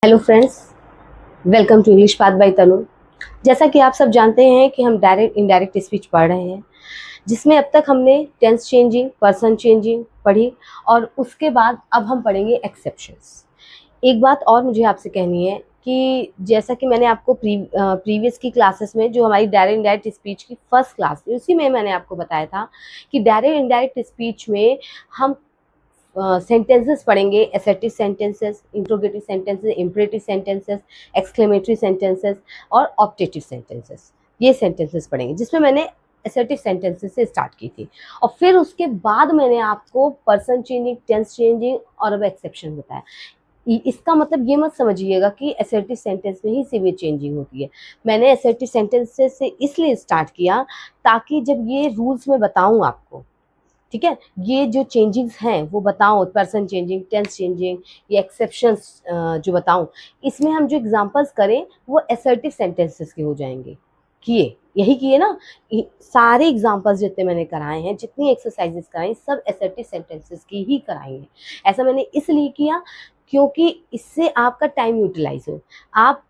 Hello friends, welcome to English path by Tanu. जैसा कि आप सब जानते हैं कि हम डायरेक्ट इनडायरेक्ट स्पीच पढ़ रहे हैं, जिसमें अब तक हमने टेंस चेंजिंग, पर्सन चेंजिंग पढ़ी और उसके बाद अब हम पढ़ेंगे एक्सेप्शंस। एक बात और मुझे आपसे कहनी है कि जैसा कि मैंने आपको प्रीवियस की क्लासेस में जो हमारी डायरेक्ट इनडायरेक्ट स्पीच की फर्स्ट क्लास थी उसी में मैंने आपको बताया था कि डायरेक्ट इनडायरेक्ट स्पीच में हम सेंटेंसेस पढ़ेंगे, assertive sentences, interrogative sentences, imperative sentences, exclamatory sentences और ऑप्टेटिव सेंटेंसेस। ये सेंटेंसेस पढ़ेंगे, जिसमें मैंने एसर्टिव सेंटेंसेस से स्टार्ट की थी और फिर उसके बाद मैंने आपको पर्सन चेंजिंग, टेंस चेंजिंग और अब एक्सेप्शन बताया। इसका मतलब ये मत समझिएगा कि एसर्टिव सेंटेंस में ही सिर्फ चेंजिंग होती है। मैंने एसर्टिव सेंटेंसेस से इसलिए स्टार्ट किया ताकि जब ये रूल्स में बताऊं आपको, ठीक है, ये जो चेंजिंग्स हैं वो बताऊं, पर्सन चेंजिंग, टेंस चेंजिंग, ये एक्सेप्शंस जो बताऊं, इसमें हम जो एग्जांपल्स करें वो असर्टिव सेंटेंसेस के हो जाएंगे। किए यही किए ना, सारे एग्जांपल्स जितने मैंने कराए हैं, जितनी एक्सरसाइजेस कराई, सब असर्टिव सेंटेंसेस की ही कराई हैं। ऐसा मैंने इसलिए किया क्योंकि इससे आपका टाइम यूटिलाइज हो, आप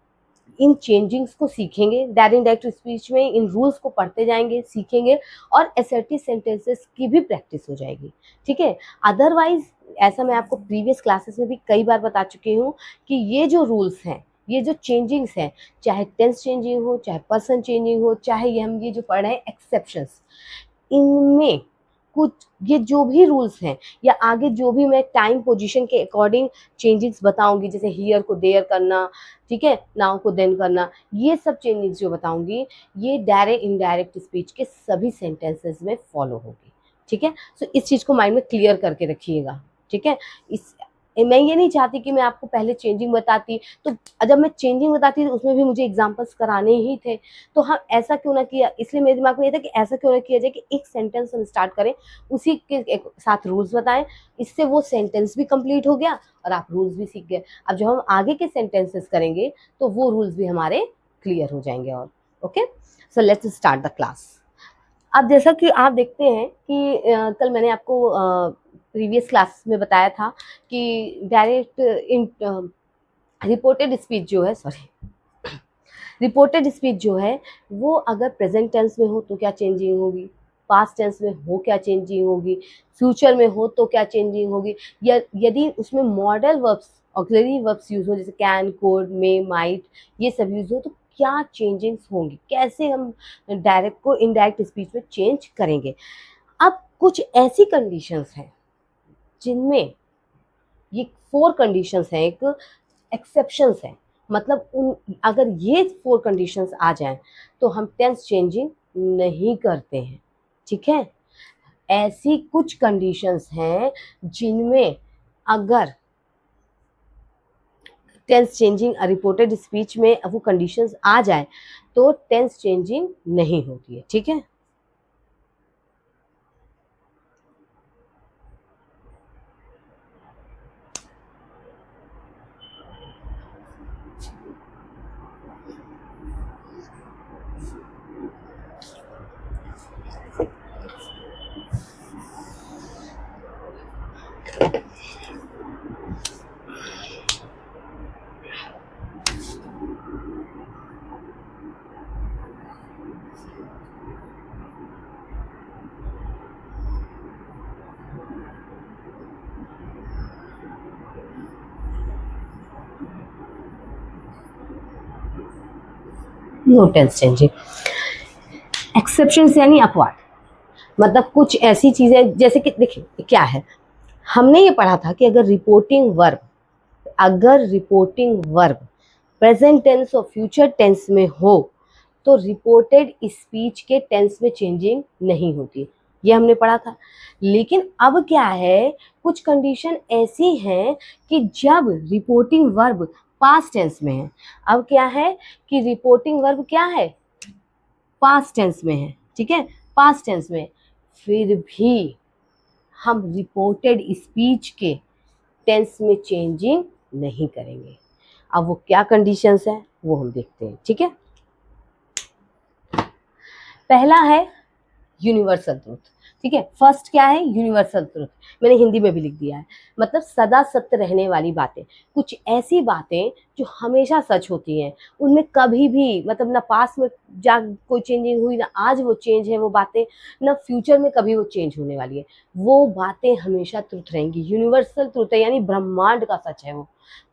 इन चेंजिंग्स को सीखेंगे, डायरेक्ट इनडायरेक्ट स्पीच में इन रूल्स को पढ़ते जाएंगे, सीखेंगे और असर्टिव सेंटेंसेस की भी प्रैक्टिस हो जाएगी, ठीक है। अदरवाइज ऐसा मैं आपको प्रीवियस क्लासेस में भी कई बार बता चुकी हूँ कि ये जो रूल्स हैं, ये जो चेंजिंग्स हैं, चाहे टेंस चेंजिंग हो, चाहे पर्सन चेंजिंग हो, चाहे ये जो पढ़ रहे हैं एक्सेप्शंस, इनमें कुछ ये जो भी रूल्स हैं या आगे जो भी मैं टाइम पोजीशन के अकॉर्डिंग चेंजेस बताऊंगी, जैसे हियर को देयर करना, ठीक है, नाउ को देन करना, ये सब चेंजेस जो बताऊंगी ये डायरेक्ट इनडायरेक्ट स्पीच के सभी सेंटेंसेस में फॉलो होगी, ठीक है। सो इस चीज़ को माइंड में क्लियर करके रखिएगा, ठीक है। इस मैं ये नहीं चाहती कि मैं आपको पहले चेंजिंग बताती, तो जब मैं चेंजिंग बताती तो उसमें भी मुझे एग्जाम्पल्स कराने ही थे, तो हम ऐसा क्यों ना किया, इसलिए मेरे दिमाग में ये था कि ऐसा क्यों ना किया जाए कि एक सेंटेंस हम स्टार्ट करें, उसी के साथ रूल्स बताएं, इससे वो सेंटेंस भी कंप्लीट हो गया और आप रूल्स भी सीख गए। अब जब हम आगे के सेंटेंसेस करेंगे तो वो रूल्स भी हमारे क्लियर हो जाएंगे। और okay, so let's start the class. अब जैसा कि आप देखते हैं कि कल मैंने आपको प्रीवियस क्लास में बताया था कि डायरेक्ट इन रिपोर्टेड स्पीच जो है, सॉरी, रिपोर्टेड स्पीच जो है वो अगर प्रेजेंट टेंस में हो तो क्या चेंजिंग होगी, पास्ट टेंस में हो क्या चेंजिंग होगी, फ्यूचर में हो तो क्या चेंजिंग होगी, या यदि उसमें modal verbs, auxiliary verbs use हो, जैसे कैन, कोड, मे, माइट, ये सब यूज हो, तो क्या चेंजिंग्स होंगी, कैसे हम डायरेक्ट को इनडायरेक्ट स्पीच में चेंज करेंगे। अब कुछ ऐसी कंडीशंस हैं जिनमें ये 4 कंडीशंस हैं, एक एक्सेप्शंस हैं, मतलब उन अगर ये 4 कंडीशंस आ जाएं तो हम टेंस चेंजिंग नहीं करते हैं, ठीक है। ऐसी कुछ कंडीशंस हैं जिनमें अगर टेंस चेंजिंग रिपोर्टेड स्पीच में वो कंडीशंस आ जाए तो टेंस चेंजिंग नहीं होती है, ठीक है। No tense changing. एक्सेप्शंस यानी अपवाद, मतलब कुछ ऐसी चीजें, जैसे कि देखिए क्या है, हमने ये पढ़ा था कि अगर रिपोर्टिंग वर्ब प्रेजेंट टेंस और फ्यूचर टेंस में हो तो रिपोर्टेड स्पीच के टेंस में चेंजिंग नहीं होती, ये हमने पढ़ा था। लेकिन अब क्या है, कुछ कंडीशन ऐसी हैं कि जब रिपोर्टिंग वर्ब पास्ट टेंस में है, अब क्या है कि रिपोर्टिंग वर्ब क्या है, पास्ट टेंस में है, ठीक है, पास्ट टेंस में, फिर भी हम रिपोर्टेड स्पीच के टेंस में चेंजिंग नहीं करेंगे। अब वो क्या कंडीशंस है वो हम देखते हैं, ठीक है। पहला है यूनिवर्सल ट्रूथ, ठीक है। फर्स्ट क्या है, यूनिवर्सल ट्रुथ, मैंने हिंदी में भी लिख दिया है, मतलब सदा सत्य रहने वाली बातें, कुछ ऐसी बातें जो हमेशा सच होती हैं, उनमें कभी भी मतलब ना पास्ट में जा कोई चेंजिंग हुई, ना आज वो चेंज है वो बातें, ना फ्यूचर में कभी वो चेंज होने वाली है, वो बातें हमेशा ट्रुथ रहेंगी। यूनिवर्सल ट्रुथ है, यानी ब्रह्मांड का सच है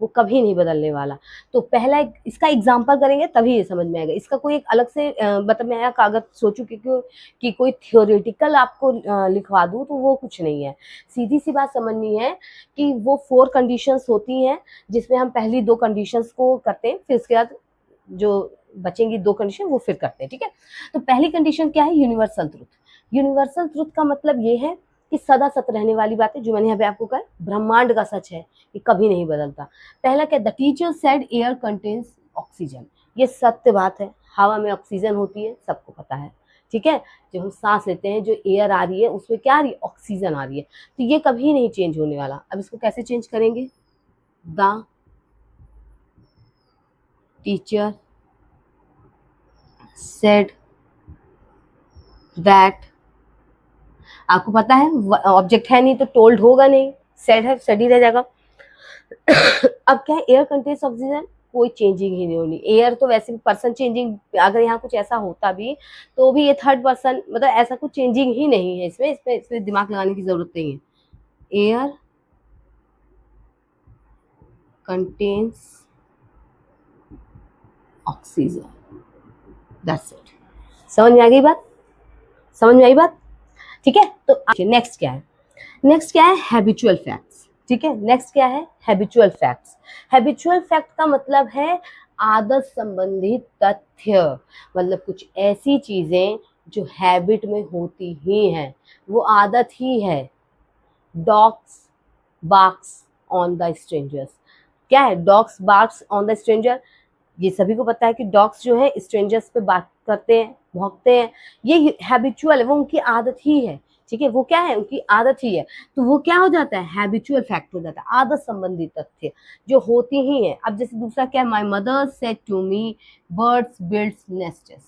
वो कभी नहीं बदलने वाला। तो पहला इसका एग्जाम्पल करेंगे तभी ये समझ में आएगा। इसका कोई एक अलग से मतलब मैं यहाँ कागज सोचूं कि कोई थियोरेटिकल आपको लिखवा दूं तो वो कुछ नहीं है। सीधी सी बात समझनी है कि वो 4 कंडीशंस होती हैं, जिसमें हम पहली 2 कंडीशंस को करते हैं, फिर उसके बाद जो बचेंगी 2 कंडीशन वो फिर करते हैं, ठीक है। तो पहली कंडीशन क्या है, यूनिवर्सल ट्रुथ। यूनिवर्सल ट्रुथ का मतलब ये है कि सदा सत्य रहने वाली बातें, जो मैंने यहाँ पे आपको कहा ब्रह्मांड का सच है, ये कभी नहीं बदलता। पहला क्या, the teacher said air contains oxygen, ये सत्य बात है, हवा में ऑक्सीजन होती है, सबको पता है, ठीक है। जो हम सांस लेते हैं, जो एयर आ रही है उसमें क्या आ रही है, ऑक्सीजन आ रही है, तो ये कभी नहीं चेंज होने वाला। अब इसको कैसे चेंज करेंगे, द टीचर सेड दैट, आपको पता है ऑब्जेक्ट है नहीं तो टोल्ड होगा नहीं, सेड है सेड ही रह जाएगा। अब क्या है, एयर कंटेन्स ऑक्सीजन, कोई चेंजिंग ही नहीं होनी। एयर तो वैसे भी पर्सन चेंजिंग, अगर यहाँ कुछ ऐसा होता भी तो भी ये थर्ड पर्सन, मतलब ऐसा कुछ चेंजिंग ही नहीं है इसमें दिमाग लगाने की जरूरत नहीं है। Air contains oxygen, that's it. समझ में आ गई बात, समझ में आई बात, ठीक है। तो नेक्स्ट क्या है, नेक्स्ट क्या है, हैबिचुअल फैक्ट्स, ठीक है। नेक्स्ट क्या है, हैबिचुअल फैक्ट्स। हैबिचुअल फैक्ट का मतलब है आदत संबंधित तथ्य, मतलब कुछ ऐसी चीजें जो हैबिट में होती ही हैं, वो आदत ही है। Dogs barks on the strangers, क्या है, dogs barks on the stranger, ये सभी को पता है कि डॉग्स जो है स्ट्रेंजर्स पे बात करते हैं, भौंकते हैं, ये हैबिचुअल है, वो उनकी आदत ही है, ठीक है। वो क्या है, उनकी आदत ही है, तो वो क्या हो जाता है, हैबिचुअल फैक्ट हो जाता है, आदत संबंधी तथ्य जो होती ही है। अब जैसे दूसरा क्या है, my mother said to me birds builds nests,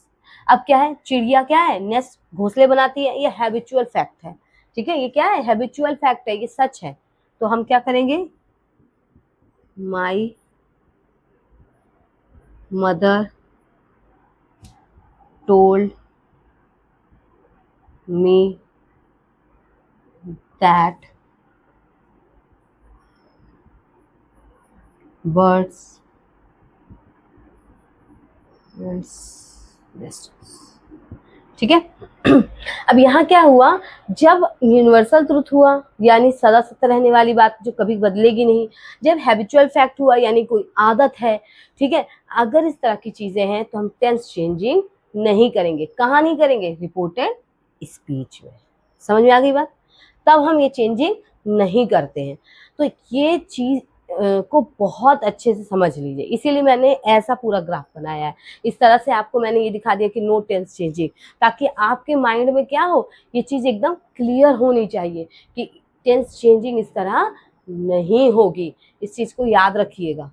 अब क्या है, चिड़िया क्या है, नेस्ट घोंसले बनाती है, ये हैबिचुअल फैक्ट है, ठीक है। ये क्या है, हैबिचुअल फैक्ट है, ये सच है। तो हम क्या करेंगे, my mother told me that birds nests, ठीक है। अब यहाँ क्या हुआ, जब यूनिवर्सल ट्रुथ हुआ यानी सदा सत्य रहने वाली बात जो कभी बदलेगी नहीं, जब हैबिचुअल फैक्ट हुआ यानी कोई आदत है, ठीक है। अगर इस तरह की चीजें हैं तो हम टेंस चेंजिंग नहीं करेंगे। कहाँ नहीं करेंगे, रिपोर्टेड स्पीच में। समझ में आ गई बात, तब हम ये चेंजिंग नहीं करते हैं। तो ये चीज को बहुत अच्छे से समझ लीजिए, इसीलिए मैंने ऐसा पूरा ग्राफ बनाया है। इस तरह से आपको मैंने ये दिखा दिया कि नो टेंस चेंजिंग, ताकि आपके माइंड में क्या हो, ये चीज़ एकदम क्लियर होनी चाहिए कि टेंस चेंजिंग इस तरह नहीं होगी। इस चीज़ को याद रखिएगा।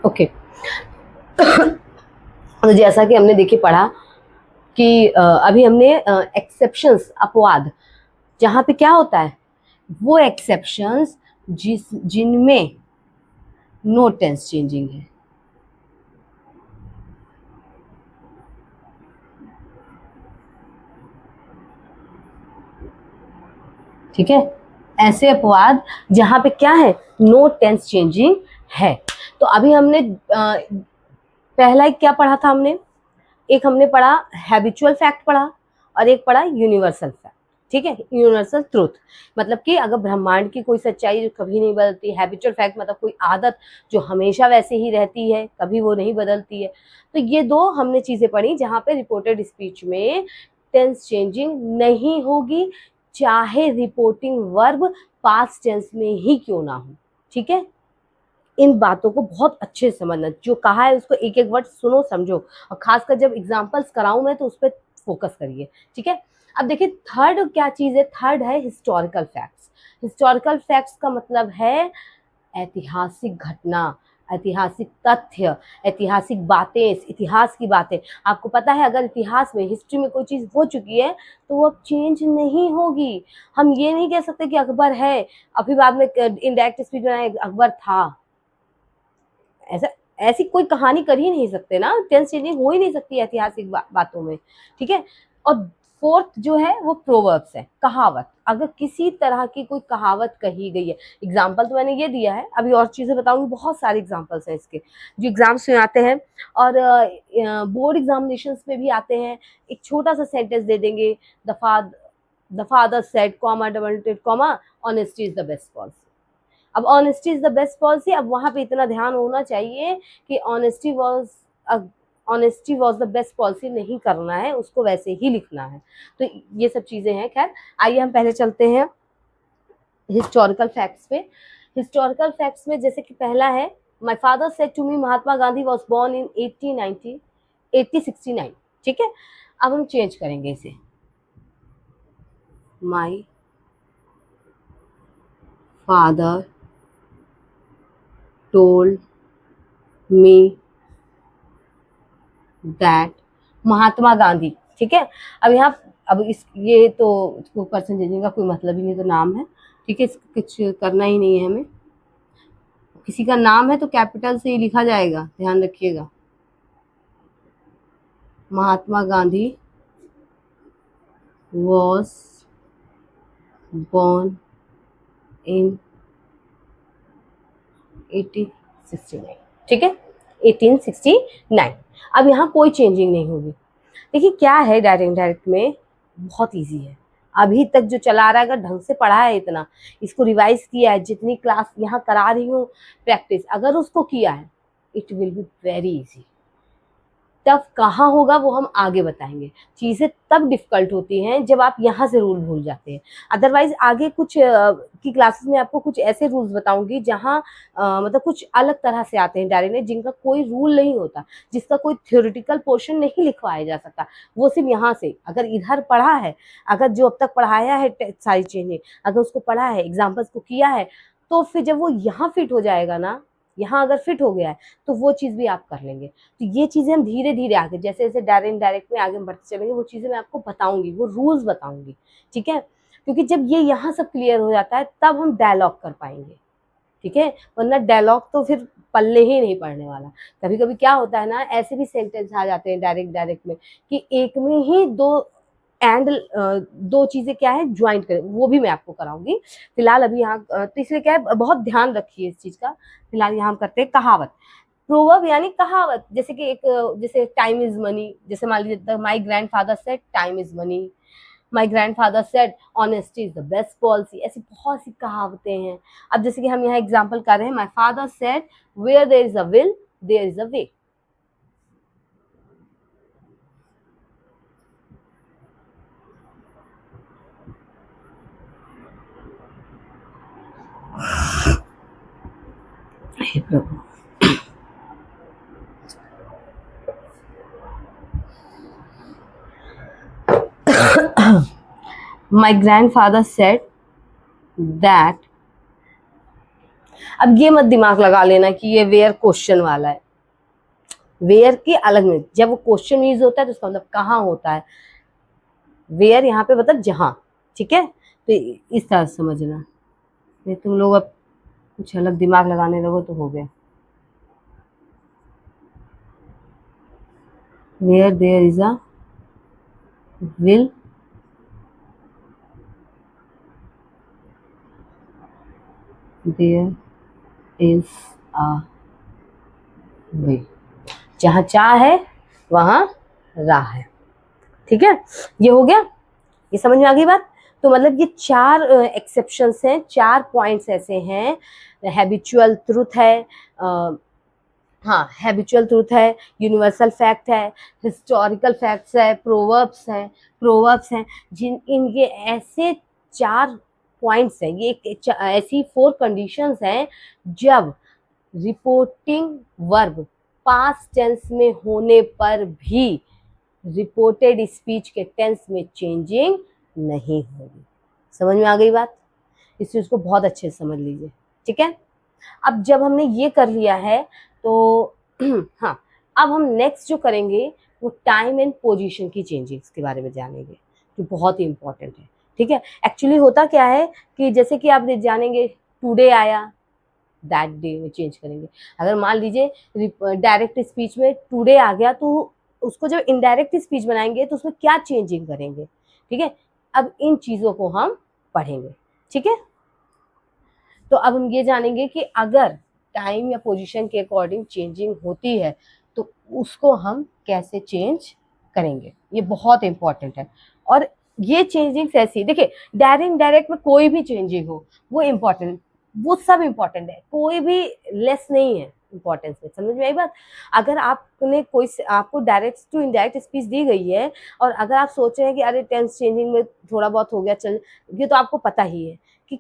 ओके तो जैसा कि हमने देखिए पढ़ा कि अभी हमने एक्सेप्शंस, अपवाद, जहाँ पे क्या होता है, वो एक्सेप्शंस जिनमें नो टेंस चेंजिंग है, ठीक है। ऐसे अपवाद जहां पे क्या है, नो टेंस चेंजिंग है। तो अभी हमने पहला एक क्या पढ़ा था हमने, एक हमने पढ़ा हैबिचुअल फैक्ट पढ़ा और एक पढ़ा यूनिवर्सल फैक्ट, ठीक है। यूनिवर्सल ट्रूथ मतलब कि अगर ब्रह्मांड की कोई सच्चाई जो कभी नहीं बदलती, हैबिचुअल फैक्ट मतलब कोई आदत जो हमेशा वैसे ही रहती है, कभी वो नहीं बदलती है। तो ये दो हमने चीजें पढ़ी जहाँ पे रिपोर्टेड स्पीच में टेंस चेंजिंग नहीं होगी, चाहे रिपोर्टिंग वर्ब पास्ट टेंस में ही क्यों ना हो, ठीक है। इन बातों को बहुत अच्छे से समझना, जो कहा है उसको एक एक वर्ड सुनो समझो, और खासकर जब एग्जांपल्स कराऊं मैं तो उस पर फोकस करिए, ठीक है। अब देखिए थर्ड क्या चीज़ है, थर्ड है हिस्टोरिकल फैक्ट्स। हिस्टोरिकल फैक्ट्स का मतलब है ऐतिहासिक घटना, ऐतिहासिक तथ्य, ऐतिहासिक बातें, इतिहास की बातें। आपको पता है अगर इतिहास में, हिस्ट्री में कोई चीज़ हो चुकी है तो वो अब चेंज नहीं होगी। हम ये नहीं कह सकते कि अकबर है, अभी बाद में इनडायरेक्ट स्पीच बनाए अकबर था। ऐसा, ऐसी कोई कहानी कर ही नहीं सकते ना, टेंस चेंजिंग हो ही नहीं सकती ऐतिहासिक बातों में, ठीक है। और फोर्थ जो है वो प्रोवर्ब्स है, कहावत। अगर किसी तरह की कोई कहावत कही गई है, एग्जाम्पल तो मैंने ये दिया है, अभी और चीजें बताऊंगी, बहुत सारे एग्जाम्पल्स हैं इसके जो एग्जाम्स में आते हैं और बोर्ड एग्जामिनेशन में भी आते हैं। एक छोटा सा सेंटेंस दे देंगे, the father said comma double comma honesty is the best policy. अब honesty is the best policy, अब वहां पे इतना ध्यान होना चाहिए कि honesty was the best policy नहीं करना है, उसको वैसे ही लिखना है। तो ये सब चीजें हैं। खैर, आइए हम पहले चलते हैं हिस्टोरिकल फैक्ट्स पे। हिस्टोरिकल फैक्ट्स में जैसे कि पहला है, my father said to me Mahatma Gandhi was born in 1869। ठीक है, अब हम चेंज करेंगे इसे, my father told me that Mahatma Gandhi. ठीक है, अब यहाँ, अब इस ये तो पर्सन चेंजिंग का कोई मतलब ही नहीं, तो नाम है, ठीक है, कुछ करना ही नहीं है हमें। किसी का नाम है तो कैपिटल से ही लिखा जाएगा, ध्यान रखिएगा। महात्मा गांधी वॉज born in 1869। ठीक है, 1869। अब यहाँ कोई चेंजिंग नहीं होगी। देखिए क्या है डायरेक्ट इनडायरेक्ट में, बहुत इजी है। अभी तक जो चला रहा है, अगर ढंग से पढ़ा है, इतना इसको रिवाइज किया है, जितनी क्लास यहाँ करा रही हूँ प्रैक्टिस, अगर उसको किया है, it will be very easy. तब कहाँ होगा वो हम आगे बताएंगे। चीज़ें तब डिफ़िकल्ट होती हैं जब आप यहाँ से रूल भूल जाते हैं। अदरवाइज़ आगे कुछ की क्लासेस में आपको कुछ ऐसे रूल्स बताऊँगी जहाँ मतलब कुछ अलग तरह से आते हैं डायरेक्ट में, जिनका कोई रूल नहीं होता, जिसका कोई थ्योरेटिकल पोर्शन नहीं लिखवाया जा सकता। वो सिर्फ यहाँ से, अगर इधर पढ़ा है, अगर जो अब तक पढ़ाया है सारी चीज़ें, अगर उसको पढ़ा है, एग्जाम्पल्स को किया है, तो फिर जब वो यहाँ फिट हो जाएगा ना, यहाँ अगर फिट हो गया है, तो वो चीज़ भी आप कर लेंगे। तो ये चीज़ें हम धीरे धीरे आगे, जैसे जैसे डायरेक्ट इनडायरेक्ट में आगे हम बढ़ते चलेंगे, वो चीज़ें मैं आपको बताऊंगी, वो रूल्स बताऊंगी। ठीक है, क्योंकि जब ये यहाँ सब क्लियर हो जाता है तब हम डायलॉग कर पाएंगे। ठीक है, वरना डायलॉग तो फिर पल्ले ही नहीं पड़ने वाला। कभी कभी क्या होता है ना, ऐसे भी सेंटेंस आ जाते हैं डायरेक्ट डायरेक्ट में कि एक में ही दो एंड दो चीजें क्या है ज्वाइंट करें, वो भी मैं आपको कराऊंगी। फिलहाल अभी यहाँ तो इसलिए क्या है, बहुत ध्यान रखिए इस चीज का। फिलहाल यहाँ हम करते हैं कहावत। प्रोवर्ब यानी कहावत, जैसे कि एक, जैसे टाइम इज मनी, जैसे मान लीजिए my grand father said time is money, my grand father said honesty is the best policy. ऐसी बहुत सी कहावतें हैं। अब जैसे कि हम यहाँ एग्जाम्पल कर रहे हैं, my father said where there is a will there is a way. My grandfather said that, अब ये मत दिमाग लगा लेना कि ये वेयर क्वेश्चन वाला है, वेयर की अलग में, जब वो क्वेश्चन यूज होता है तो उसका मतलब कहाँ होता है, वेयर यहाँ पे मतलब जहाँ। ठीक है, तो इस तरह से समझना, नहीं तुम लोग अब कुछ अलग दिमाग लगाने लगो तो हो गया। Where there is a will there is a way, जहाँ चाह है वहाँ राह है। ठीक है, ये हो गया, ये समझ में आ गई बात। तो मतलब ये चार एक्सेप्शंस हैं, चार पॉइंट्स ऐसे हैं। हैबिचुअल ट्रुथ है, हाँ हैबिचुअल ट्रुथ है, यूनिवर्सल फैक्ट है, हिस्टोरिकल फैक्ट्स है, प्रोवर्ब्स हैं जिन इनके ऐसे चार पॉइंट्स हैं, ये ऐसी फोर कंडीशंस हैं जब रिपोर्टिंग वर्ब पास्ट टेंस में होने पर भी रिपोर्टेड स्पीच के टेंस में चेंजिंग नहीं होगी। समझ में आ गई बात, इस चीज को बहुत अच्छे से समझ लीजिए। ठीक है, अब जब हमने ये कर लिया है तो हाँ, अब हम नेक्स्ट जो करेंगे वो टाइम एंड पोजीशन की चेंजेस के बारे में जानेंगे, जो बहुत ही इंपॉर्टेंट है। ठीक है, एक्चुअली होता क्या है कि जैसे कि आप जानेंगे टुडे आया, दैट डे में चेंज करेंगे। अगर मान लीजिए डायरेक्ट स्पीच में टुडे आ गया तो उसको जब इनडायरेक्ट स्पीच बनाएंगे तो उसमें क्या चेंजिंग करेंगे। ठीक है, अब इन चीज़ों को हम पढ़ेंगे। ठीक है, तो अब हम ये जानेंगे कि अगर टाइम या पोजीशन के अकॉर्डिंग चेंजिंग होती है तो उसको हम कैसे चेंज करेंगे, ये बहुत इंपॉर्टेंट है। और ये चेंजिंग ऐसी, देखिए डायरेक्ट इनडायरेक्ट में कोई भी चेंजिंग हो वो इम्पोर्टेंट, वो सब इम्पोर्टेंट है, कोई भी लेस नहीं है इम्पोर्टेंस में। समझ में आई बात? अगर आपने कोई आपको डायरेक्ट टू इनडायरेक्ट स्पीच दी गई है और अगर आप सोच रहे हैं कि अरे टेंस चेंजिंग में थोड़ा बहुत हो गया चल, ये तो आपको पता ही है कि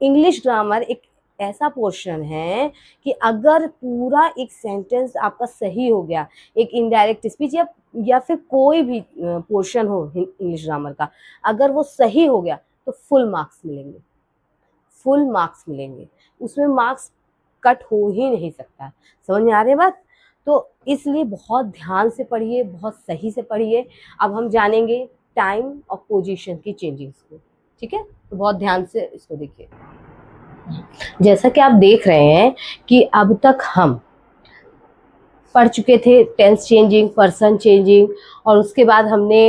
इंग्लिश ग्रामर एक ऐसा पोर्शन है कि अगर पूरा एक सेंटेंस आपका सही हो गया, एक इनडायरेक्ट स्पीच या फिर कोई भी पोर्शन हो इंग्लिश ग्रामर का, अगर वो सही हो गया तो फुल मार्क्स मिलेंगे, फुल मार्क्स मिलेंगे, उसमें मार्क्स कट हो ही नहीं सकता। समझ में आ रही है बात? तो इसलिए बहुत ध्यान से पढ़िए, बहुत सही से पढ़िए। अब हम जानेंगे टाइम और पोजीशन की चेंजिंग्स को। ठीक है, तो बहुत ध्यान से इसको देखिए। जैसा कि आप देख रहे हैं कि अब तक हम पढ़ चुके थे टेंस चेंजिंग, पर्सन चेंजिंग, और उसके बाद हमने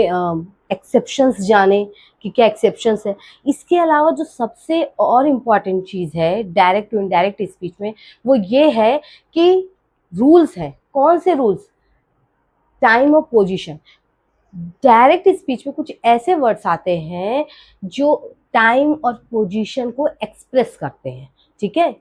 एक्सेप्शंस जाने कि क्या एक्सेप्शंस है। इसके अलावा जो सबसे और इम्पॉर्टेंट चीज़ है डायरेक्ट टू इनडायरेक्ट स्पीच में, वो ये है कि रूल्स हैं। कौन से रूल्स? टाइम और पोजीशन। डायरेक्ट स्पीच में कुछ ऐसे वर्ड्स आते हैं जो टाइम और पोजीशन को एक्सप्रेस करते हैं। ठीक है,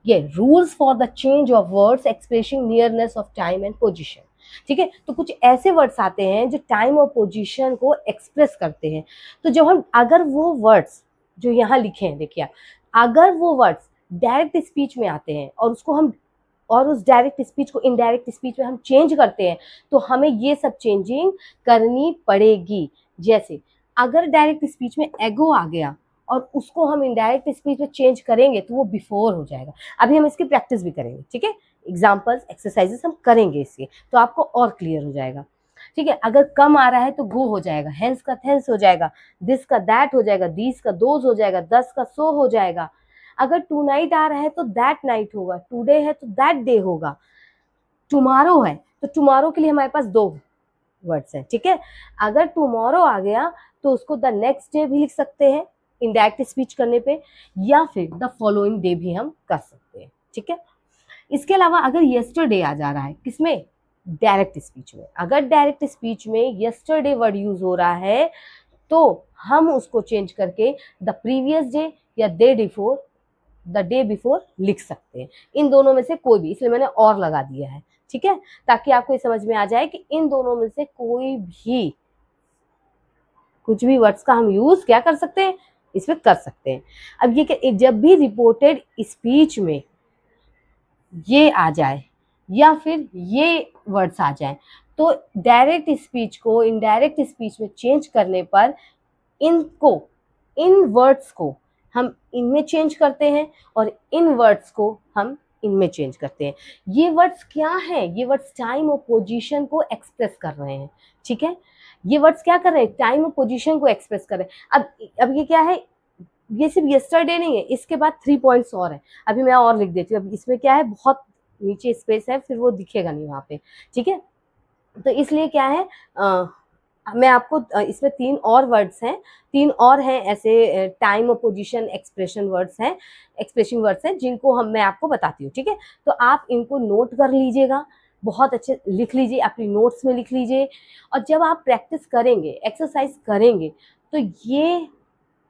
ये rules for the change of words expressing nearness of time and position. ठीक है, तो कुछ ऐसे वर्ड्स आते हैं जो टाइम और पोजीशन को एक्सप्रेस करते हैं। तो जब हम अगर वो वर्ड्स जो यहाँ लिखे हैं, देखिए अगर वो वर्ड्स डायरेक्ट स्पीच में आते हैं और उसको हम और उस डायरेक्ट स्पीच को इनडायरेक्ट स्पीच में हम चेंज करते हैं तो हमें ये सब चेंजिंग करनी पड़ेगी। जैसे अगर डायरेक्ट स्पीच में एगो आ गया और उसको हम इनडायरेक्ट स्पीच में चेंज करेंगे तो वो बिफोर हो जाएगा। अभी हम इसकी प्रैक्टिस भी करेंगे। ठीक है, एग्जाम्पल्स एक्सरसाइजेस हम करेंगे इसके, तो आपको और क्लियर हो जाएगा। ठीक है, अगर कम आ रहा है तो गो हो जाएगा, हेंस का थेंस हो जाएगा, दिस का दैट हो जाएगा, दीस का दोज हो जाएगा, दस का सो हो जाएगा। अगर टू नाइट आ रहा है तो दैट नाइट होगा, टुडे है तो दैट डे होगा, टुमारो है तो टुमारो के लिए हमारे पास दो वर्ड्स हैं। ठीक है, अगर टुमारो आ गया तो उसको द नेक्स्ट डे भी लिख सकते हैं इनडायरेक्ट स्पीच करने पे, या फिर द फॉलोइंग डे भी हम कर सकते हैं। ठीक है, इसके अलावा अगर यस्टरडे आ जा रहा है, किसमें? डायरेक्ट स्पीच में। अगर डायरेक्ट स्पीच में यस्टरडे वर्ड यूज हो रहा है तो हम उसको चेंज करके द प्रीवियस डे या द डे बिफोर लिख सकते हैं। इन दोनों में से कोई भी, इसलिए मैंने और लगा दिया है। ठीक है, ताकि आपको ये समझ में आ जाए कि इन दोनों में से कोई भी कुछ भी वर्ड्स का हम यूज क्या कर सकते हैं, इसमें कर सकते हैं। अब ये जब भी रिपोर्टेड स्पीच में ये आ जाए या फिर ये वर्ड्स आ जाए तो डायरेक्ट स्पीच को इनडायरेक्ट स्पीच में चेंज करने पर इन वर्ड्स को हम इनमें चेंज करते हैं और इन वर्ड्स को हम इनमें चेंज करते हैं। ये वर्ड्स क्या हैं? ये वर्ड्स टाइम और पोजीशन को एक्सप्रेस कर रहे हैं। ठीक है, ये वर्ड्स क्या कर रहे हैं? टाइम और पोजीशन को एक्सप्रेस कर रहे हैं। अब ये क्या है? ये सिर्फ यस्टरडे नहीं है, इसके बाद 3 पॉइंट्स और हैं। अभी मैं और लिख देती हूँ। अब इसमें क्या है, बहुत नीचे स्पेस है, फिर वो दिखेगा नहीं वहाँ पे। ठीक है, तो इसलिए क्या है, मैं आपको इसमें 3 और वर्ड्स हैं, 3 और हैं ऐसे टाइम और पोजीशन एक्सप्रेशन वर्ड्स हैं, एक्सप्रेसिंग वर्ड्स हैं, जिनको मैं आपको बताती हूँ। ठीक है, तो आप इनको नोट कर लीजिएगा, बहुत अच्छे लिख लीजिए, अपनी नोट्स में लिख लीजिए। और जब आप प्रैक्टिस करेंगे, एक्सरसाइज करेंगे, तो ये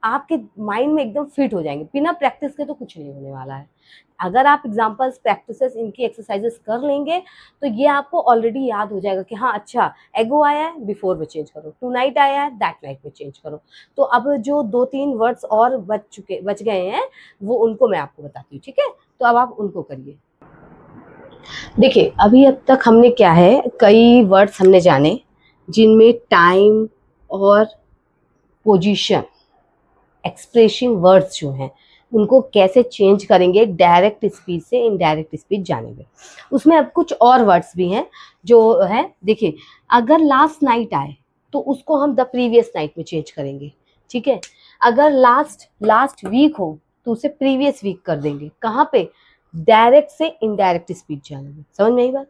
आपके माइंड में एकदम फिट हो जाएंगे। बिना प्रैक्टिस के तो कुछ नहीं होने वाला है। अगर आप एग्जाम्पल्स, प्रैक्टिसेस, इनकी एक्सरसाइजेस कर लेंगे तो ये आपको ऑलरेडी याद हो जाएगा कि हाँ अच्छा, एगो आया है बिफोर में चेंज करो, टू नाइट आया है दैट नाइट में चेंज करो। तो अब जो 2-3 वर्ड्स और बच गए हैं वो उनको मैं आपको बताती हूँ। ठीक है, तो अब आप उनको करिए। देखिए अभी अब तक हमने क्या है, कई वर्ड्स हमने जाने जिनमें टाइम और पोजीशन एक्सप्रेसिंग वर्ड्स जो हैं उनको कैसे चेंज करेंगे डायरेक्ट स्पीच से इनडायरेक्ट स्पीच जाने में। उसमें अब कुछ और वर्ड्स भी हैं जो है, देखिए अगर लास्ट नाइट आए तो उसको हम द प्रीवियस नाइट में चेंज करेंगे, ठीक है। अगर लास्ट वीक हो तो उसे प्रीवियस वीक कर देंगे। कहाँ पे? डायरेक्ट से इनडायरेक्ट स्पीच जाने में। समझ में आई बात?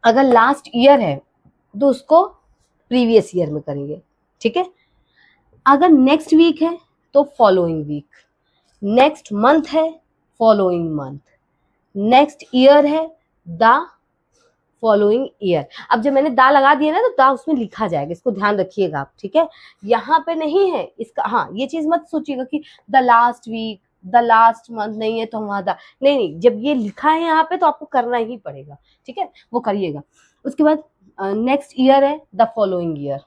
अगर लास्ट ईयर है तो उसको प्रीवियस ईयर में करेंगे, ठीक है। अगर नेक्स्ट वीक है तो फॉलोइंग वीक, नेक्स्ट मंथ है फॉलोइंग मंथ, नेक्स्ट ईयर है द फॉलोइंग ईयर। अब जब मैंने दा लगा दिया ना तो दा उसमें लिखा जाएगा, इसको ध्यान रखिएगा आप, ठीक है। यहाँ पे नहीं है इसका, हाँ ये चीज मत सोचिएगा कि the last week, the last month नहीं है तो वहां दा, नहीं नहीं, जब ये लिखा है यहाँ पे तो आपको करना ही पड़ेगा, ठीक है, वो करिएगा। उसके बाद नेक्स्ट ईयर है the following year.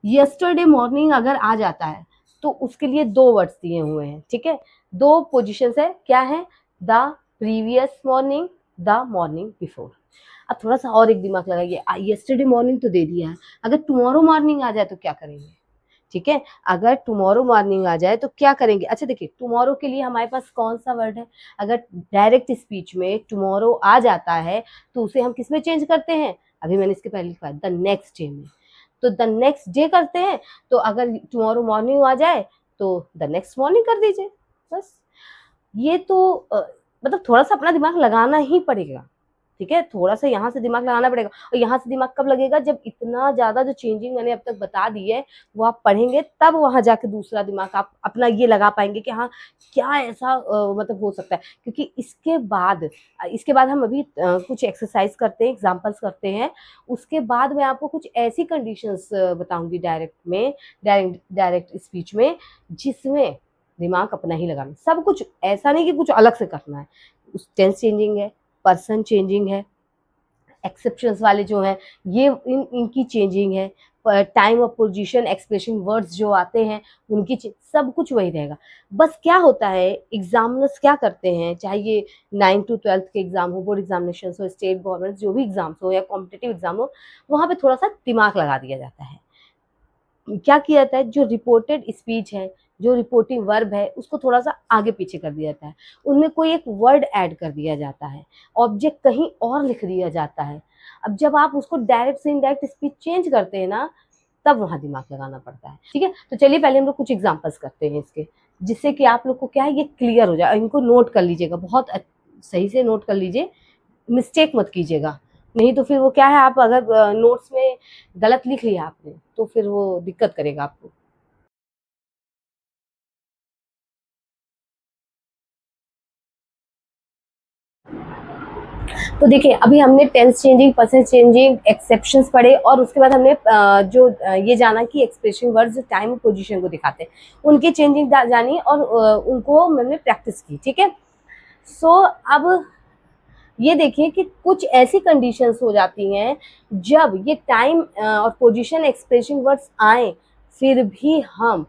Yesterday morning अगर आ जाता है तो उसके लिए दो वर्ड्स दिए हुए हैं, ठीक है, दो पोजिशन है, क्या है? The previous morning, the morning before. अब थोड़ा सा और एक दिमाग लगाइए, यस्टरडे मॉर्निंग तो दे दिया है, अगर टुमारो मॉर्निंग आ जाए तो क्या करेंगे, ठीक है। अगर टुमारो मॉर्निंग आ जाए तो क्या करेंगे? अच्छा देखिए, टुमारो के लिए हमारे पास कौन सा वर्ड है? अगर डायरेक्ट स्पीच में टुमारो आ जाता है तो उसे हम किस में चेंज करते हैं? अभी मैंने इसके पहले लिखा है द नेक्स्ट डे में, तो द नेक्स्ट डे करते हैं। तो अगर टुमारो मॉर्निंग आ जाए तो द नेक्स्ट मॉर्निंग कर दीजिए, बस। ये तो मतलब थोड़ा सा अपना दिमाग लगाना ही पड़ेगा, ठीक है, थोड़ा सा यहाँ से दिमाग लगाना पड़ेगा। और यहाँ से दिमाग कब लगेगा? जब इतना ज़्यादा जो चेंजिंग मैंने अब तक बता दी है वो आप पढ़ेंगे, तब वहाँ जाके दूसरा दिमाग आप अपना ये लगा पाएंगे कि हाँ क्या ऐसा मतलब हो सकता है। क्योंकि इसके बाद हम अभी कुछ एक्सरसाइज करते हैं, एग्जाम्पल्स करते हैं। उसके बाद मैं आपको कुछ ऐसी कंडीशंस बताऊंगी डायरेक्ट स्पीच में, जिसमें दिमाग अपना ही लगाना, सब कुछ ऐसा नहीं कि कुछ अलग से करना है। टेंस चेंजिंग है, पर्सन चेंजिंग है, एक्सेप्शंस वाले जो हैं ये इनकी चेंजिंग है, टाइम और पोजीशन एक्सप्रेशन वर्ड्स जो आते हैं उनकी सब कुछ वही रहेगा। बस क्या होता है, एग्जामिनर्स क्या करते हैं, चाहे ये 9 to 12 के एग्जाम हो, बोर्ड एग्जामिनेशन हो, स्टेट गवर्नमेंट जो भी एग्जाम्स हो या कॉम्पिटिटिव एग्जाम हो, वहाँ पे थोड़ा सा दिमाग लगा दिया जाता है। क्या किया जाता है, जो रिपोर्टेड स्पीच है, जो रिपोर्टिंग वर्ब है, उसको थोड़ा सा आगे पीछे कर दिया जाता है, उनमें कोई एक वर्ड ऐड कर दिया जाता है, ऑब्जेक्ट कहीं और लिख दिया जाता है। अब जब आप उसको डायरेक्ट से इनडायरेक्ट स्पीच चेंज करते हैं ना, तब वहाँ दिमाग लगाना पड़ता है, ठीक है। तो चलिए पहले हम लोग कुछ एग्जांपल्स करते हैं इसके, जिससे कि आप लोग को क्या है ये क्लियर हो जाए। इनको नोट कर लीजिएगा, बहुत सही से नोट कर लीजिए, मिस्टेक मत कीजिएगा, नहीं तो फिर वो क्या है, आप अगर नोट्स में गलत लिख लिया आपने तो फिर वो दिक्कत करेगा आपको। तो देखिए अभी हमने tense changing, person changing, exceptions पढ़े, और उसके बाद हमने ये जाना कि एक्सप्रेशन वर्ड्स टाइम पोजीशन को दिखाते हैं, उनकी चेंजिंग जानी और उनको मैंने प्रैक्टिस की, ठीक है। सो अब ये देखिए कि कुछ ऐसी कंडीशंस हो जाती हैं जब ये टाइम और पोजीशन एक्सप्रेशन वर्ड्स आए, फिर भी हम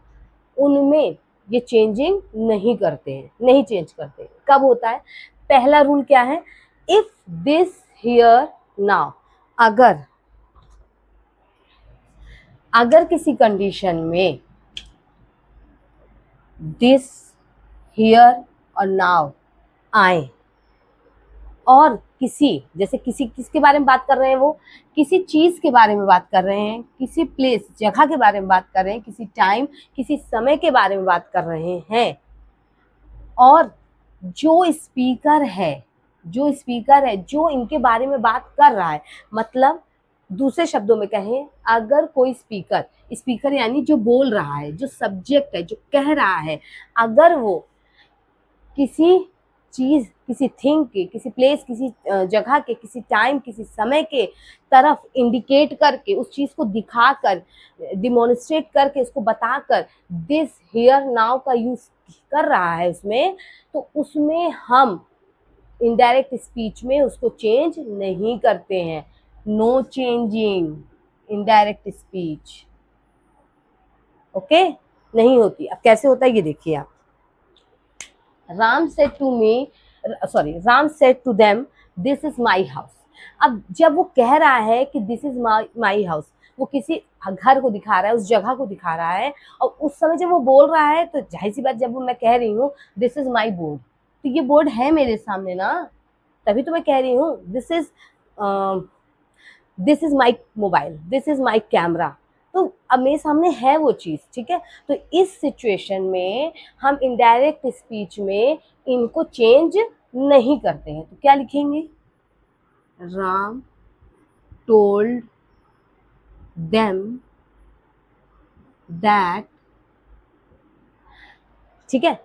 उनमें ये चेंजिंग नहीं करते हैं, नहीं चेंज करते। कब होता है? पहला रूल क्या है, इफ दिस हियर नाउ, अगर किसी कंडीशन में दिस हियर और नाउ आए और जैसे किसके बारे में बात कर रहे हैं, वो किसी चीज के बारे में बात कर रहे हैं, किसी प्लेस जगह के बारे में बात कर रहे हैं, किसी टाइम किसी समय के बारे में बात कर रहे हैं, और जो स्पीकर है जो इनके बारे में बात कर रहा है, मतलब दूसरे शब्दों में कहें, अगर कोई स्पीकर यानी जो बोल रहा है, जो सब्जेक्ट है, जो कह रहा है, अगर वो किसी चीज, किसी थिंग के, किसी प्लेस, किसी जगह के, किसी टाइम, किसी समय के तरफ इंडिकेट करके, उस चीज को दिखाकर, डिमोन्स्ट्रेट करके, उसको बताकर दिस हियर नाउ का यूज कर रहा है उसमें, तो उसमें हम इनडायरेक्ट स्पीच में उसको चेंज नहीं करते हैं। No changing indirect speech, okay, नहीं होती। अब कैसे होता है ये देखिए आप, Ram said to them this is my house. अब जब वो कह रहा है कि दिस इज माई हाउस, वो किसी घर को दिखा रहा है, उस जगह को दिखा रहा है, और उस समय जब वो बोल रहा है तो जाहिर सी बात, जब मैं कह रही हूँ दिस इज माई बोर्ड, तो ये बोर्ड है मेरे सामने ना, तभी तो मैं कह रही हूँ this is my mobile, this is my camera. तो अब मेरे सामने है वो चीज़, ठीक है। तो इस सिचुएशन में हम इनडायरेक्ट स्पीच में इनको चेंज नहीं करते हैं, तो क्या लिखेंगे? राम टोल्ड देम दैट, ठीक है।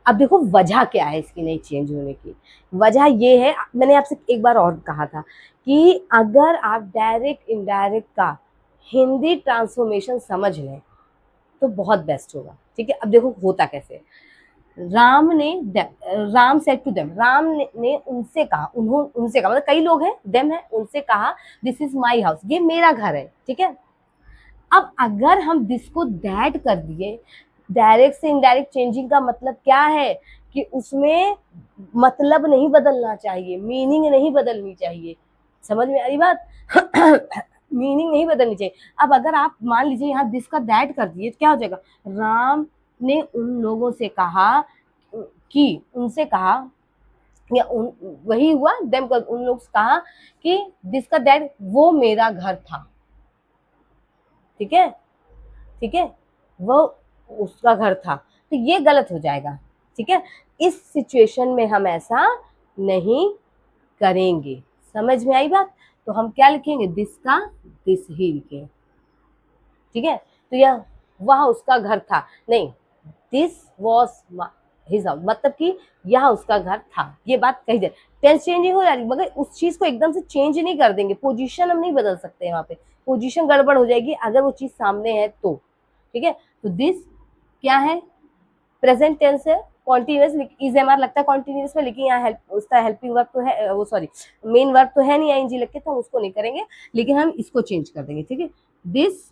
अब देखो वजह क्या है इसकी नहीं चेंज होने की। वजह ये है, मैंने आपसे एक बार और कहा था कि अगर आप डायरेक्ट इनडायरेक्ट का हिंदी ट्रांसफॉर्मेशन समझ लें तो बहुत बेस्ट होगा, ठीक है। अब देखो होता कैसे। Ram said to them, Ram ने उनसे कहा, उनसे कहा मतलब कई लोग हैं, देम है, उनसे कहा दिस इज माई हाउस, ये मेरा घर है, ठीक है। अब अगर हम दिस को दैट कर दिए, डायरेक्ट से इनडायरेक्ट चेंजिंग का मतलब क्या है कि उसमें मतलब नहीं बदलना चाहिए, मीनिंग नहीं बदलनी चाहिए। समझ में आई बात? मीनिंग नहीं बदलनी चाहिए। अब अगर आप मान लीजिए यहाँ दिस का दैट कर दिए तो क्या हो जाएगा? राम ने उन लोगों से कहा कि, उनसे कहा, या वही हुआ, देम उन लोग से कहा कि दिस का दैट, वो मेरा घर था, ठीक है, ठीक है, वो उसका घर था, तो ये गलत हो जाएगा, ठीक है। इस सिचुएशन में हम ऐसा नहीं करेंगे। समझ में आई बात? तो हम क्या लिखेंगे? दिस का दिस ही लिखेंगे, ठीक है। तो यह वह उसका घर था, नहीं, दिस वॉज हिज हाउस, मतलब कि यह उसका घर था, ये बात कही जाए। टेंस चेंजिंग हो जा रही, मगर उस चीज को एकदम से चेंज नहीं कर देंगे, पोजीशन हम नहीं बदल सकते, वहां पे पोजीशन गड़बड़ हो जाएगी अगर वो चीज सामने है तो, ठीक है। तो दिस क्या है? प्रेजेंट टेंस है, कॉन्टिन्यूअस इज एम आर लगता है कॉन्टिन्यूअस में, लेकिन यहाँ हेल्प उसका हेल्पिंग वर्ब तो है, वो सॉरी मेन वर्ब तो है नहीं आईएनजी लग के, तो हम उसको नहीं करेंगे, लेकिन हम इसको चेंज कर देंगे, ठीक है। दिस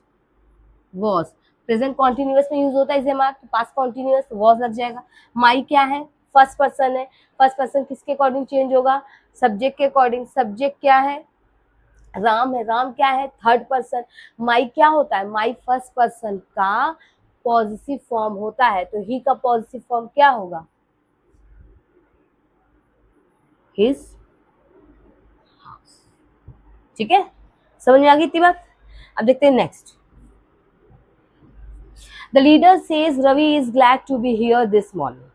वॉज, प्रेजेंट कॉन्टिन्यूअस में यूज होता है इज एम आर, तो पास्ट कॉन्टिन्यूअस वॉज लग जाएगा। माई क्या है? फर्स्ट पर्सन है, फर्स्ट पर्सन किसके अकॉर्डिंग चेंज होगा? सब्जेक्ट के अकॉर्डिंग। सब्जेक्ट क्या है? राम है, राम क्या है? Third person. माई क्या होता है? माई फर्स्ट पर्सन का पॉजिटिव फॉर्म होता है, तो ही का पॉजिटिव फॉर्म क्या होगा? हिज हाउस, ठीक है। समझ में आ गई इतनी बात? अब देखते हैं next. The leader says Ravi is glad to be here this morning.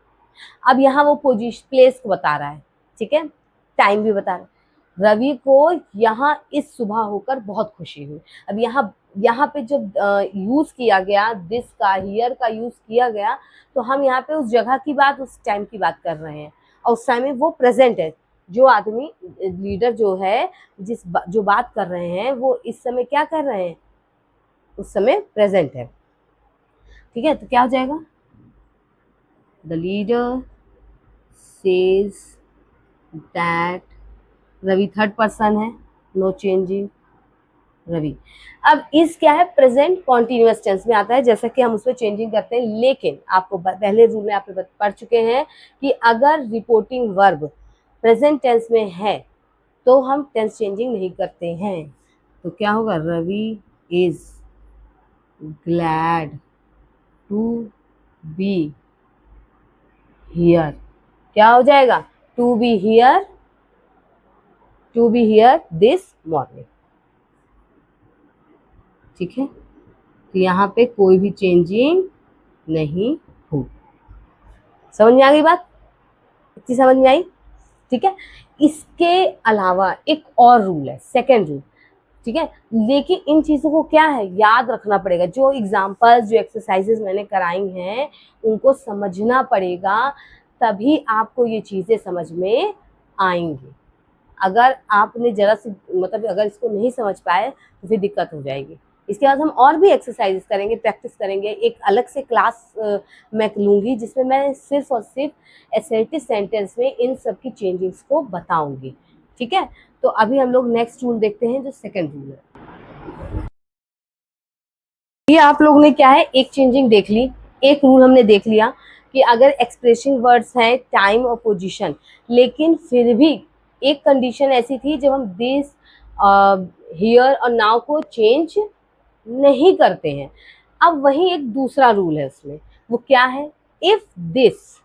अब यहाँ वो पोजीशन प्लेस को बता रहा है, ठीक है, टाइम भी बता रहा है। रवि को यहाँ इस सुबह होकर बहुत खुशी हुई। अब यहाँ पे जब यूज किया गया दिस का, हियर का यूज किया गया, तो हम यहाँ पे उस जगह की बात, उस टाइम की बात कर रहे हैं, और उस टाइम में वो प्रेजेंट है। जो आदमी लीडर जो है, जो बात कर रहे हैं, वो इस समय क्या कर रहे हैं? उस समय प्रेजेंट है, ठीक है। तो क्या हो जाएगा? The leader says that, Ravi third person है, नो चेंजिंग रवि। अब इस क्या है? प्रेजेंट कॉन्टिन्यूअस टेंस में आता है, जैसा कि हम उसमें चेंजिंग करते हैं, लेकिन आपको पहले रूल में आप पढ़ चुके हैं कि अगर रिपोर्टिंग वर्ब प्रेजेंट टेंस में है तो हम टेंस चेंजिंग नहीं करते हैं। तो क्या होगा? Ravi is glad to be here, क्या हो जाएगा? To be here, to be here this morning, ठीक है। तो यहाँ पे कोई भी चेंजिंग नहीं हो। समझ में आ गई बात? इतनी समझ में आई, ठीक है। इसके अलावा एक और रूल है, सेकेंड रूल, ठीक है। लेकिन इन चीजों को क्या है? याद रखना पड़ेगा। जो एग्जाम्पल्स, जो एक्सरसाइजेस मैंने कराई हैं, उनको समझना पड़ेगा, तभी आपको ये चीजें समझ में आएंगी। अगर आपने जरा सी मतलब अगर इसको नहीं समझ पाए तो फिर दिक्कत हो जाएगी। इसके बाद हम और भी एक्सरसाइजेस करेंगे, प्रैक्टिस करेंगे। एक अलग से क्लास मैं लूँगी जिसमें मैं सिर्फ और सिर्फ असर्टिव सेंटेंस में इन सब की चेंजिंग्स को बताऊंगी, ठीक है। तो अभी हम लोग नेक्स्ट रूल देखते हैं, जो सेकेंड रूल है। ये आप लोग ने क्या है, एक चेंजिंग देख ली, एक रूल हमने देख लिया कि अगर एक्सप्रेसिंग वर्ड्स हैं टाइम और पोजीशन, लेकिन फिर भी एक कंडीशन ऐसी थी जब हम दिस, हियर और नाउ को चेंज नहीं करते हैं। अब वही एक दूसरा रूल है उसमें, वो क्या है, if this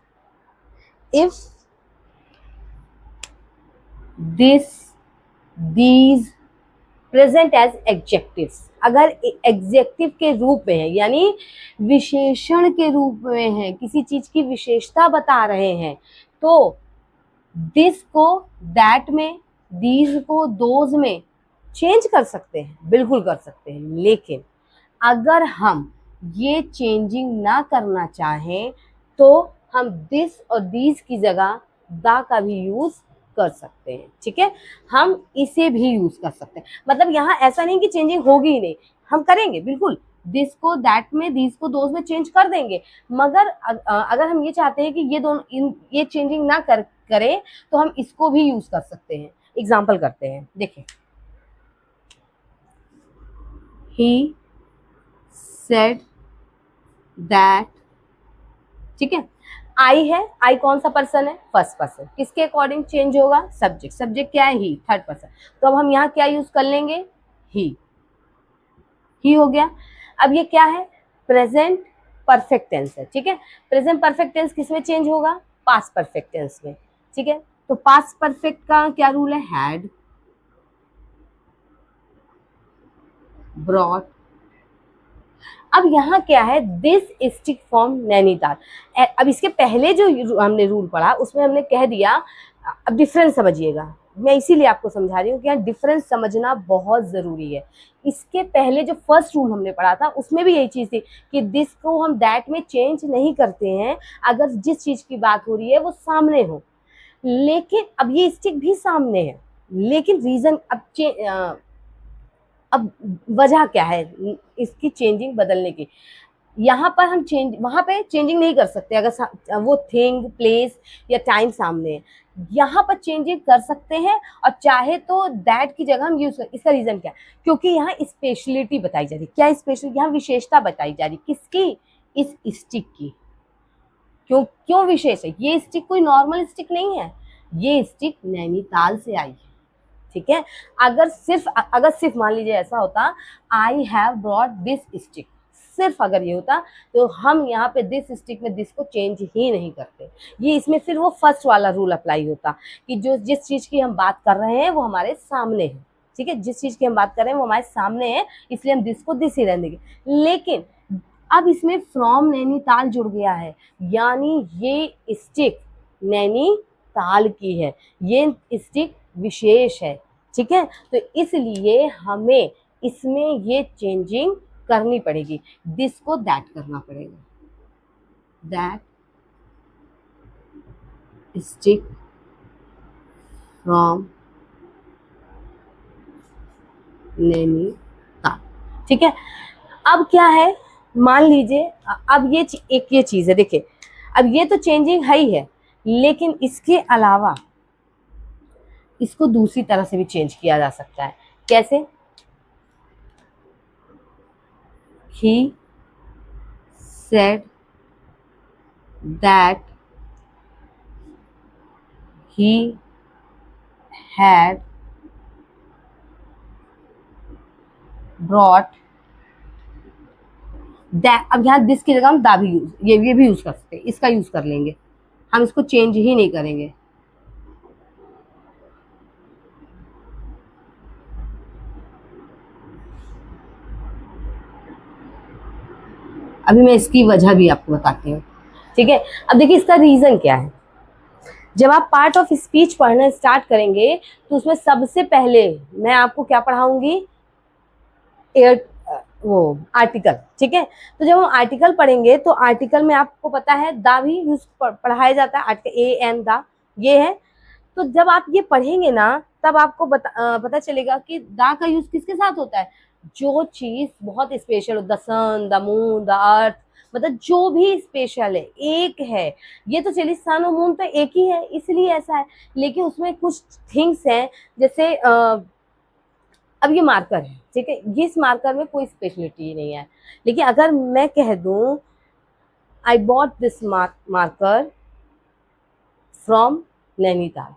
these present as adjectives, अगर एडजेक्टिव के रूप में है यानी विशेषण के रूप में है, किसी चीज की विशेषता बता रहे हैं, तो दिस को दैट में, दीज को दोज में चेंज कर सकते हैं, बिल्कुल कर सकते हैं। लेकिन अगर हम ये चेंजिंग ना करना चाहें तो हम दिस और दीज की जगह दा का भी यूज कर सकते हैं। ठीक है, हम इसे भी यूज कर सकते हैं। मतलब यहाँ ऐसा नहीं कि चेंजिंग होगी ही नहीं, हम करेंगे बिल्कुल, दिस को दैट में, दीज को दोज में चेंज कर देंगे। मगर अगर हम ये चाहते हैं कि ये दोनों ये चेंजिंग ना करें तो हम इसको भी यूज कर सकते हैं। एग्जाम्पल करते हैं, देखिए, ही सेड दैट, ठीक है, आई है, आई कौन सा पर्सन है, फर्स्ट पर्सन, किसके अकॉर्डिंग चेंज होगा, सब्जेक्ट, सब्जेक्ट क्या है, ही, थर्ड पर्सन, तो अब हम यहाँ क्या यूज कर लेंगे, ही हो गया। अब ये क्या है, प्रेजेंट परफेक्ट टेंस है। ठीक है, प्रेजेंट परफेक्ट टेंस किस में चेंज होगा, पास्ट परफेक्ट टेंस में। ठीक है, तो पास्ट परफेक्ट का क्या रूल है, हैड, ब्रॉट। अब यहाँ क्या है, दिस स्टिक फ्रॉम नैनीताल। अब इसके पहले जो हमने रूल पढ़ा उसमें हमने कह दिया, अब डिफरेंस समझिएगा, मैं इसीलिए आपको समझा रही हूँ कि यहाँ डिफरेंस समझना बहुत जरूरी है। इसके पहले जो फर्स्ट रूल हमने पढ़ा था उसमें भी यही चीज थी कि दिस को हम दैट में चेंज नहीं करते हैं अगर जिस चीज की बात हो रही है वो सामने हो। लेकिन अब ये स्टिक भी सामने है, लेकिन रीजन अब वजह क्या है इसकी चेंजिंग बदलने की, यहाँ पर हम चेंज, वहां पे चेंजिंग नहीं कर सकते अगर वो थिंग, प्लेस या टाइम सामने है। यहाँ पर चेंजिंग कर सकते हैं और चाहे तो दैट की जगह हम यूज कर। इसका रीजन क्या है, क्योंकि यहाँ स्पेशलिटी बताई जा रही, क्या स्पेशल, यहाँ विशेषता बताई जा रही, किसकी, इस स्टिक की। क्यों क्यों विशेष है, ये स्टिक कोई नॉर्मल स्टिक नहीं है, ये स्टिक नैनीताल से आई है। ठीक है, अगर सिर्फ मान लीजिए ऐसा होता, I have brought this stick, सिर्फ अगर ये होता तो हम यहाँ पे दिस स्टिक में दिस को चेंज ही नहीं करते। ये इसमें फिर वो फर्स्ट वाला रूल अप्लाई होता कि जो जिस चीज की हम बात कर रहे हैं वो हमारे सामने है। ठीक है, जिस चीज की हम बात कर रहे हैं वो हमारे सामने है, इसलिए हम दिस को दिस ही रहने देंगे। लेकिन अब इसमें फ्रॉम नैनीताल जुड़ गया है, यानी ये स्टिक नैनीताल की है, ये स्टिक विशेष है। ठीक है, तो इसलिए हमें इसमें ये चेंजिंग करनी पड़ेगी, दिस को दैट करना पड़ेगा, दैट स्टिक फ्रॉम नैनीताल। ठीक है, अब क्या है, मान लीजिए अब एक ये चीज है, देखिए अब ये तो चेंजिंग है ही है, लेकिन इसके अलावा इसको दूसरी तरह से भी चेंज किया जा सकता है। कैसे, he said that he had brought that. अब यहाँ दिस की जगह हम दा भी ये भी यूज कर सकते हैं, इसका यूज कर लेंगे, हम इसको चेंज ही नहीं करेंगे। अभी मैं इसकी वजह भी आपको बताती हूँ। ठीक है, अब देखिए इसका रीजन क्या है। जब आप पार्ट ऑफ स्पीच पढ़ना स्टार्ट करेंगे तो उसमें सबसे पहले मैं आपको क्या पढ़ाऊंगी, एयर वो आर्टिकल। ठीक है, तो जब हम आर्टिकल पढ़ेंगे तो आर्टिकल में आपको पता है दा भी यूज पढ़ाया जाता है, आर्टिकल ए एन दा ये है। तो जब आप ये पढ़ेंगे ना तब आपको पता चलेगा कि दा का यूज किसके साथ होता है, जो चीज बहुत स्पेशल हो, the sun, the moon, the earth, मतलब जो भी स्पेशल है, एक है। ये तो चलिए सन और मून तो एक ही है इसलिए ऐसा है, लेकिन उसमें कुछ थिंग्स हैं जैसे अब ये मार्कर है। ठीक है, ये इस मार्कर में कोई स्पेशलिटी नहीं है, लेकिन अगर मैं कह दूं I bought this marker from Nainital,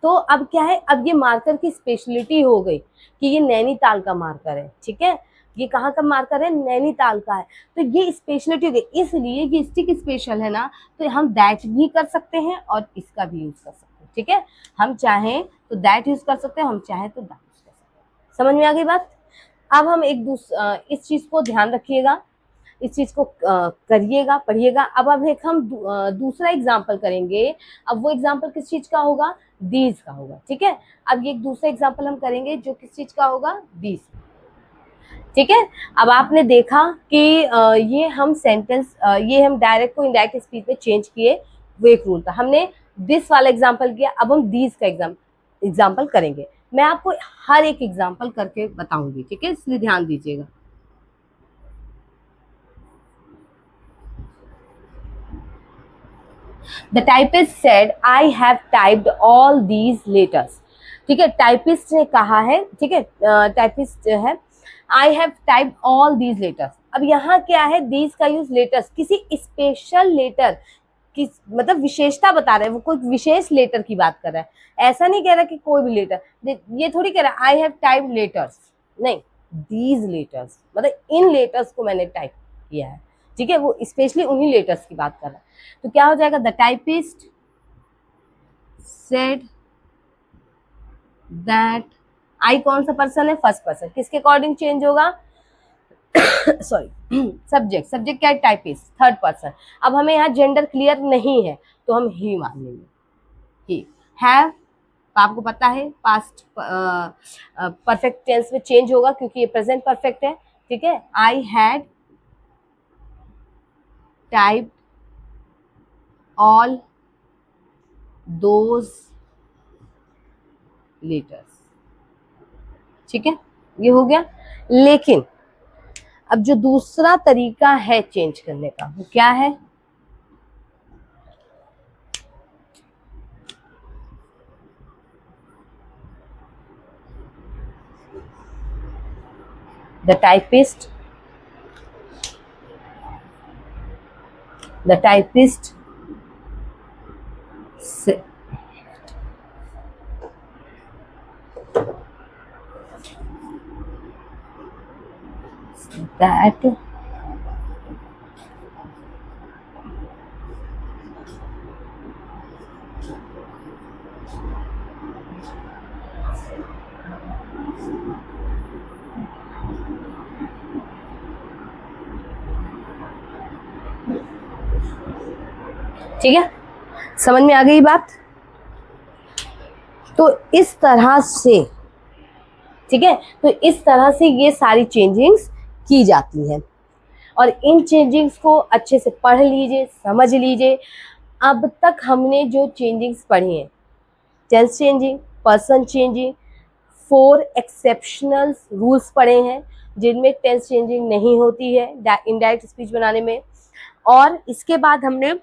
तो अब क्या है, अब ये मार्कर की स्पेशलिटी हो गई कि ये नैनीताल का मार्कर है। ठीक है, ये कहाँ का मार्कर है, नैनीताल का है। तो ये स्पेशलिटी है, इसलिए ये स्टिक स्पेशल है ना, तो हम दैट भी कर सकते हैं और इसका भी यूज कर सकते हैं। ठीक है, हम चाहें तो दैट यूज कर सकते हैं, हम चाहें तो दैट यूज कर सकते हैं। समझ में आ गई बात। अब हम इस चीज को ध्यान रखिएगा, इस चीज को करिएगा, पढ़िएगा। अब एक हम दूसरा एग्जाम्पल करेंगे। अब वो एग्जाम्पल किस चीज का होगा, दीज का होगा। ठीक है, अब ये एक दूसरा एग्जाम्पल हम करेंगे जो किस चीज का होगा, दीज। ठीक है, अब आपने देखा कि ये हम सेंटेंस, ये हम डायरेक्ट को इनडायरेक्ट स्पीच में चेंज किए, वो एक रूल था। हमने दिस वाला एग्जाम्पल किया, अब हम दीज का एग्जाम्पल करेंगे। मैं आपको हर एक एग्जाम्पल करके बताऊंगी। ठीक है, इसलिए ध्यान दीजिएगा। The typist said, I have typed all these letters. ठीक है, टाइपिस्ट ने कहा है, ठीक है, टाइपिस्ट है, I have typed all these letters. अब यहाँ क्या है, दीज का यूज लेटर्स, किसी स्पेशल लेटर की, मतलब विशेषता बता रहे हैं, वो कोई विशेष लेटर की बात कर रहा है। ऐसा नहीं कह रहा कि कोई भी लेटर, ये थोड़ी कह रहा आई हैव टाइप्ड लेटर्स, नहीं, दीज लेटर्स, मतलब इन लेटर्स को मैंने टाइप किया है। ठीक है, वो स्पेशली उन्हीं लेटर्स की बात कर रहा है। तो क्या हो जाएगा, द टाइपिस्ट सेड दैट, आई कौन सा पर्सन है, फर्स्ट पर्सन, किसके अकॉर्डिंग चेंज होगा, सॉरी सब्जेक्ट, सब्जेक्ट क्या है, टाइपिस्ट, थर्ड पर्सन। अब हमें यहाँ जेंडर क्लियर नहीं है तो हम ही मान लेंगे, ही। हैव आपको पता है पास्ट परफेक्ट टेंस में चेंज होगा क्योंकि ये प्रेजेंट परफेक्ट है। ठीक है, I had typed all those letters. ठीक है, ये हो गया। लेकिन अब जो दूसरा तरीका है चेंज करने का, वो क्या है, द टाइपिस्ट that ठीक है, समझ में आ गई बात। तो इस तरह से, ठीक है, तो इस तरह से ये सारी चेंजिंग्स की जाती हैं और इन चेंजिंग्स को अच्छे से पढ़ लीजिए, समझ लीजिए। अब तक हमने जो चेंजिंग्स पढ़ी हैं, tense changing, person changing, 4 exceptional rules पढ़े हैं जिनमें टेंस चेंजिंग नहीं होती है इनडायरेक्ट स्पीच बनाने में। और इसके बाद हमने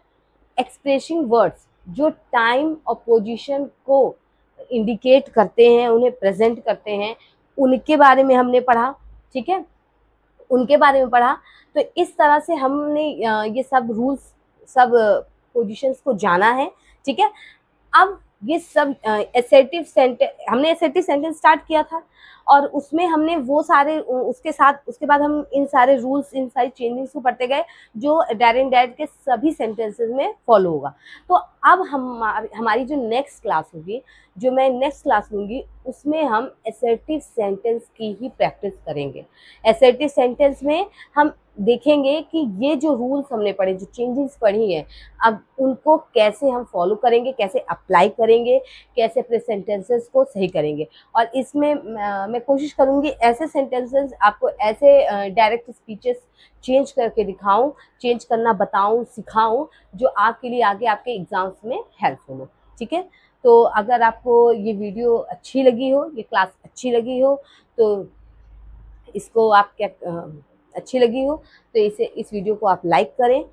एक्सप्रेसिंग वर्ड्स जो टाइम और पोजीशन को इंडिकेट करते हैं, उन्हें प्रेजेंट करते हैं, उनके बारे में हमने पढ़ा। ठीक है, उनके बारे में पढ़ा। तो इस तरह से हमने ये सब रूल्स, सब पोजीशंस को जाना है। ठीक है, अब ये सब एसर्टिव सेंटेंस, हमने एसर्टिव सेंटेंस स्टार्ट किया था और उसमें हमने वो सारे, उसके साथ उसके बाद हम इन सारे रूल्स, इन सारी चेंजेस को पढ़ते गए जो डायरेक्ट इनडायरेक्ट के सभी सेंटेंसेस में फॉलो होगा। तो अब हमारी जो नेक्स्ट क्लास होगी, जो मैं नेक्स्ट क्लास लूँगी, उसमें हम एसर्टिव सेंटेंस की ही प्रैक्टिस करेंगे। एसर्टिव सेंटेंस में हम देखेंगे कि ये जो रूल्स हमने पढ़े, जो चेंजेस पढ़ी हैं, अब उनको कैसे हम फॉलो करेंगे, कैसे अप्लाई करेंगे, कैसे अपने सेंटेंसेस को सही करेंगे। और इसमें मैं कोशिश करूँगी ऐसे सेंटेंसेस आपको, ऐसे डायरेक्ट स्पीचेस चेंज करके दिखाऊं, चेंज करना बताऊं, सिखाऊं, जो आपके लिए आगे आपके एग्जाम्स में हेल्प हो। ठीक है, तो अगर आपको ये वीडियो अच्छी लगी हो, ये क्लास अच्छी लगी हो, तो इसको आप क्या अच्छी लगी हो तो इस वीडियो को आप लाइक करें,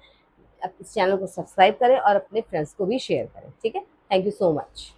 इस चैनल को सब्सक्राइब करें और अपने फ्रेंड्स को भी शेयर करें। ठीक है, थैंक यू सो मच।